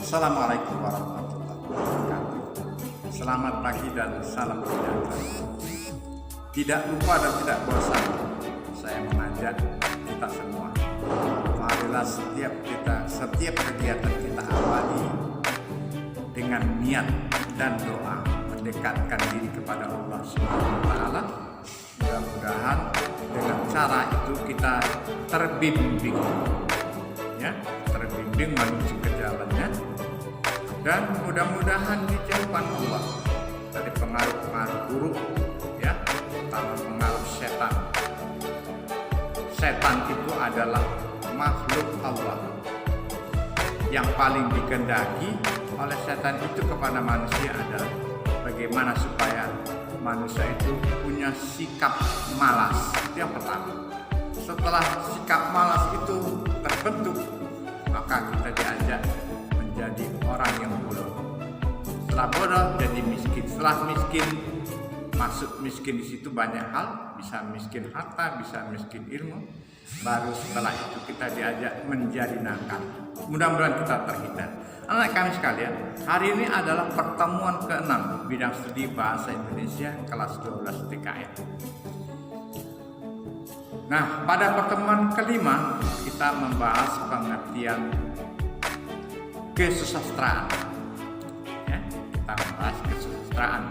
Assalamualaikum warahmatullahi wabarakatuh. Selamat pagi dan salam sejahtera. Tidak lupa dan tidak bosan, saya mengajak kita semua, marilah setiap kegiatan kita awali dengan niat dan doa mendekatkan diri kepada Allah Subhanahu wa Ta'ala. Mudah-mudahan dengan cara itu kita terbimbing, terbimbing menuju ke jalannya, dan mudah-mudahan dijauhkan Allah dari pengaruh-pengaruh buruk, terutama pengaruh setan. Setan itu adalah makhluk Allah yang paling dikehendaki oleh setan itu kepada manusia adalah bagaimana supaya manusia itu punya sikap malas. Itu yang pertama. Setelah sikap malas itu terbentuk, maka kita diajak menjadi orang yang bodoh. Setelah bodoh jadi miskin. Setelah miskin, masuk miskin di situ banyak hal, bisa miskin harta, bisa miskin ilmu. Baru setelah itu kita diajak menjadi nakal. Mudah-mudahan kita terhindar. Anak kami sekalian, hari ini adalah pertemuan ke-6 bidang studi bahasa Indonesia kelas 12 TKN. Nah, pada pertemuan kelima kita membahas pengertian kesusastraan. Kita membahas kesusastraan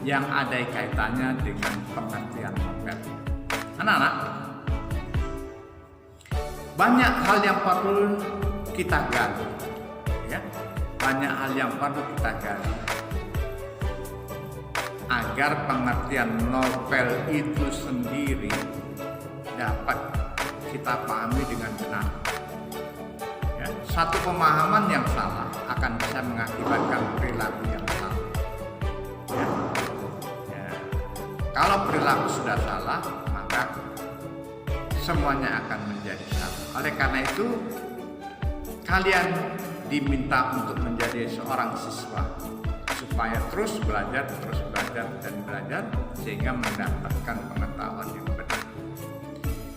yang ada kaitannya dengan pengertian novel. Anak-anak, banyak hal yang perlu kita gali. Banyak hal yang perlu kita gali agar pengertian novel itu sendiri dapat kita pahami dengan benar. Satu pemahaman yang salah akan bisa mengakibatkan perilaku yang salah. Kalau perilaku sudah salah, maka semuanya akan menjadi salah. Oleh karena itu, kalian diminta untuk menjadi seorang siswa supaya terus belajar dan belajar sehingga mendapatkan pengetahuan yang benar.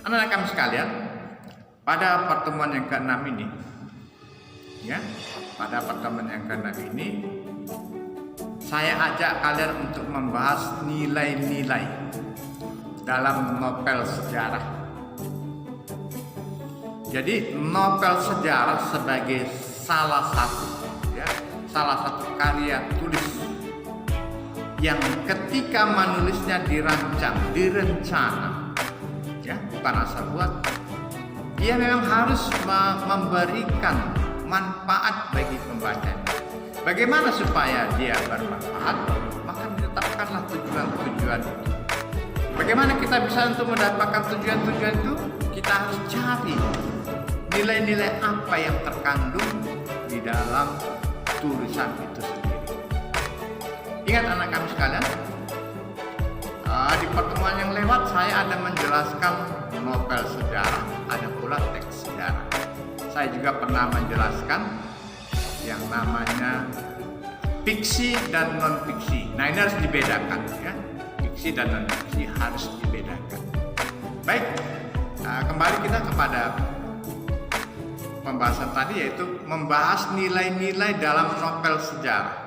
Anak-anak kami sekalian, pada pertemuan yang ke-6 ini, saya ajak kalian untuk membahas nilai-nilai dalam novel sejarah. Jadi novel sejarah sebagai salah satu karya tulis yang ketika menulisnya direncana, bukan asal buat. Dia memang harus memberikan manfaat bagi pembacanya. Bagaimana supaya dia bermanfaat? Maka ditetapkanlah tujuan-tujuan itu. Bagaimana kita bisa untuk mendapatkan tujuan-tujuan itu? Kita harus cari nilai-nilai apa yang terkandung di dalam tulisan itu sendiri. Ingat anak kami sekalian, di pertemuan yang lewat saya ada menjelaskan novel sejarah, ada pula teks sejarah. Saya juga pernah menjelaskan yang namanya fiksi dan non-fiksi. Nah, ini harus dibedakan, fiksi dan non-fiksi harus dibedakan. Baik, kembali kita kepada pembahasan tadi, yaitu membahas nilai-nilai dalam novel sejarah.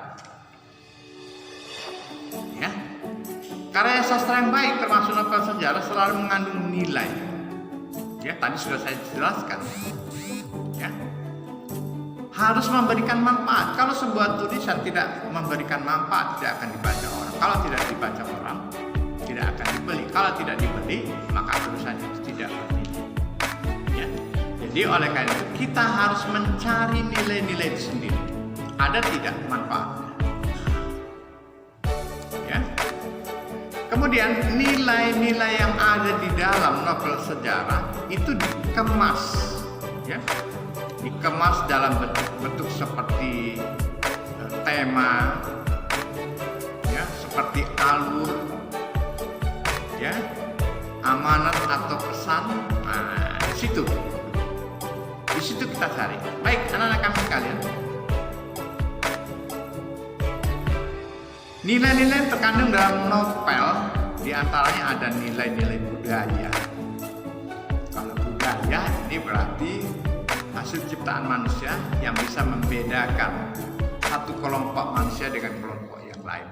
Karya sastra yang baik termasuk novel sejarah selalu mengandung nilai. Tadi sudah saya jelaskan. Harus memberikan manfaat. Kalau sebuah tulisan tidak memberikan manfaat, tidak akan dibaca orang. Kalau tidak dibaca orang, tidak akan dibeli. Kalau tidak dibeli, maka tulisan itu tidak bernilai. Jadi oleh karena itu kita harus mencari nilai-nilai itu sendiri. Ada tidak manfaatnya? Kemudian nilai-nilai yang ada di dalam novel sejarah itu dikemas, dikemas dalam bentuk seperti tema, seperti alur, amanat atau pesan. Nah, di situ kita cari. Baik, anak-anak kami sekalian, nilai-nilai yang terkandung dalam novel diantaranya ada nilai-nilai budaya. Kalau budaya ini berarti hasil ciptaan manusia yang bisa membedakan satu kelompok manusia dengan kelompok yang lain.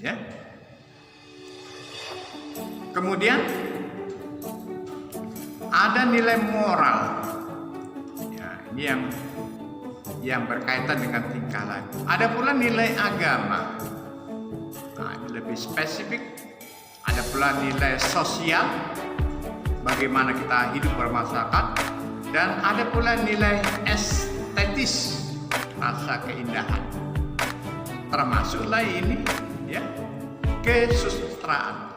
Ya. Kemudian ada nilai moral. Ya, ini yang berkaitan dengan tingkah laku. Ada pula nilai agama. Nah, ini lebih spesifik. Ada pula nilai sosial, bagaimana kita hidup bermasyarakat, dan ada pula nilai estetis, rasa keindahan. Termasuklah ini ya, kesusastraan.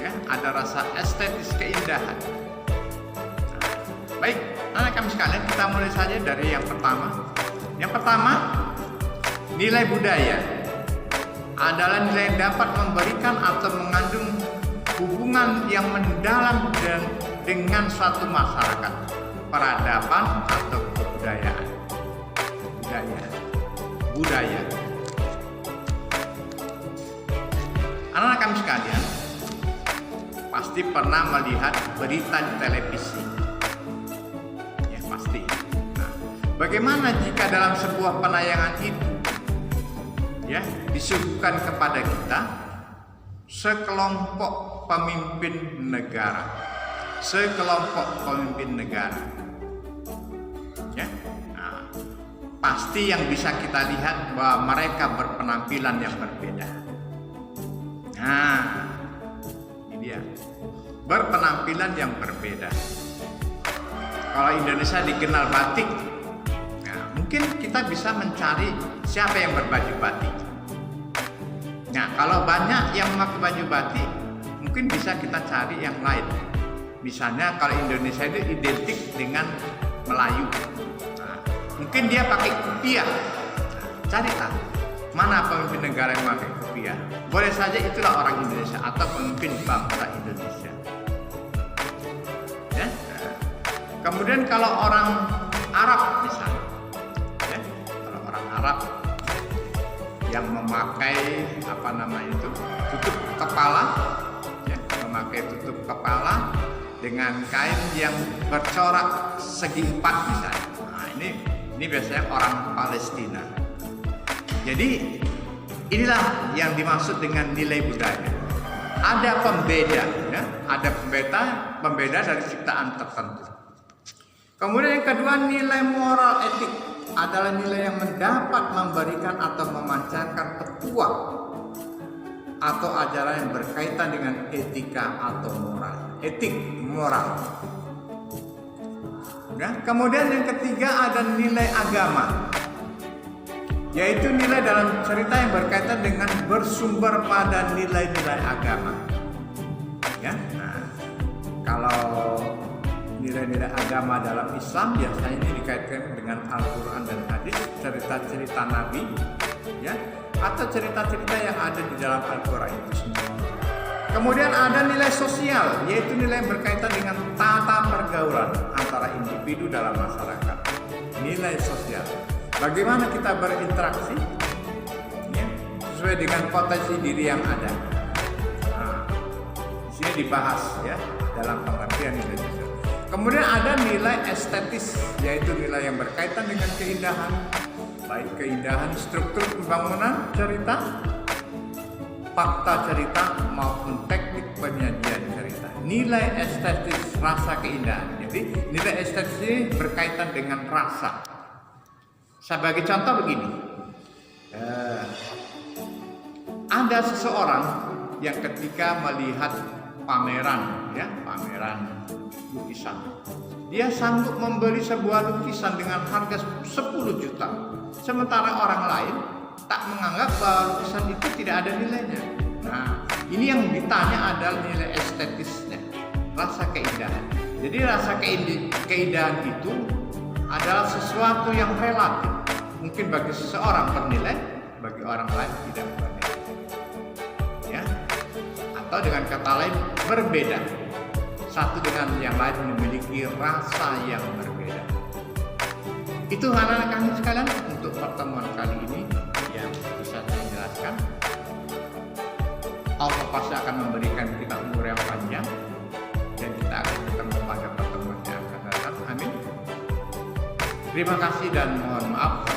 Ya, ada rasa estetis keindahan. Nah, baik, anak kami sekalian, kita mulai saja dari yang pertama. Yang pertama, nilai budaya adalah nilai yang dapat memberikan atau mengandung hubungan yang mendalam dengan suatu masyarakat, peradaban atau kebudayaan. Budaya. Anak-anak kami sekalian pasti pernah melihat berita di televisi. Ya, pasti. Nah, bagaimana jika dalam sebuah penayangan itu ya disuguhkan kepada kita sekelompok pemimpin negara. Ya. Nah, pasti yang bisa kita lihat bahwa mereka berpenampilan yang berbeda. Nah, ini dia. Berpenampilan yang berbeda. Kalau Indonesia dikenal batik, nah, mungkin kita bisa mencari siapa yang berbaju batik. Nah, kalau banyak yang memakai baju batik, mungkin bisa kita cari yang lain. Misalnya kalau Indonesia itu identik dengan Melayu, nah, mungkin dia pakai kopiah. Nah, cari tahu mana pemimpin negara yang memakai kopiah. Boleh saja itulah orang Indonesia atau pemimpin bangsa Indonesia. Ya. Nah, kemudian kalau orang Arab misalnya, ya, kalau orang Arab yang memakai tutup kepala, ya, memakai tutup kepala dengan kain yang bercorak segi empat misalnya. Nah, ini biasanya orang Palestina. Jadi inilah yang dimaksud dengan nilai budaya. Ada pembeda, ya, ada pembeda dari ciptaan tertentu. Kemudian yang kedua, nilai moral etik adalah nilai yang dapat memberikan atau memancarkan petuah atau ajaran yang berkaitan dengan etika atau moral. Etik, moral. Ya. Kemudian yang ketiga ada nilai agama, yaitu nilai dalam cerita yang berkaitan dengan bersumber pada nilai-nilai agama. Ya. Nah, kalau nilai-nilai agama dalam Islam biasanya ini dikaitkan dengan Al-Quran dan hadis, cerita-cerita Nabi, ya, atau cerita-cerita yang ada di dalam Al-Quran itu sendiri. Kemudian ada nilai sosial, yaitu nilai yang berkaitan dengan tata pergaulan antara individu dalam masyarakat. Nilai sosial, bagaimana kita berinteraksi, ya, sesuai dengan potensi diri yang ada. Nah, di sini dibahas ya dalam pengertian nilai sosial. Kemudian ada nilai estetis, yaitu nilai yang berkaitan dengan keindahan, baik keindahan struktur pembangunan cerita, fakta cerita maupun teknik penyajian cerita. Nilai estetis, rasa keindahan. Jadi nilai estetis ini berkaitan dengan rasa. Sebagai contoh begini, ada seseorang yang ketika melihat pameran lukisan, dia sanggup membeli sebuah lukisan dengan harga 10 juta, sementara orang lain tak menganggap bahwa lukisan itu tidak ada nilainya. Nah, ini yang ditanya adalah nilai estetisnya, rasa keindahan. Jadi rasa keindahan itu adalah sesuatu yang relatif. Mungkin bagi seseorang bernilai, bagi orang lain tidak bernilai. Ya. Atau dengan kata lain berbeda. Satu dengan yang lain memiliki rasa yang berbeda. Itu anak-anak kami sekalian untuk pertemuan kali ini yang bisa saya jelaskan. Allah pasti akan memberikan kita umur yang panjang dan kita akan ketemu pada pertemuan yang akan datang. Terima kasih dan mohon maaf.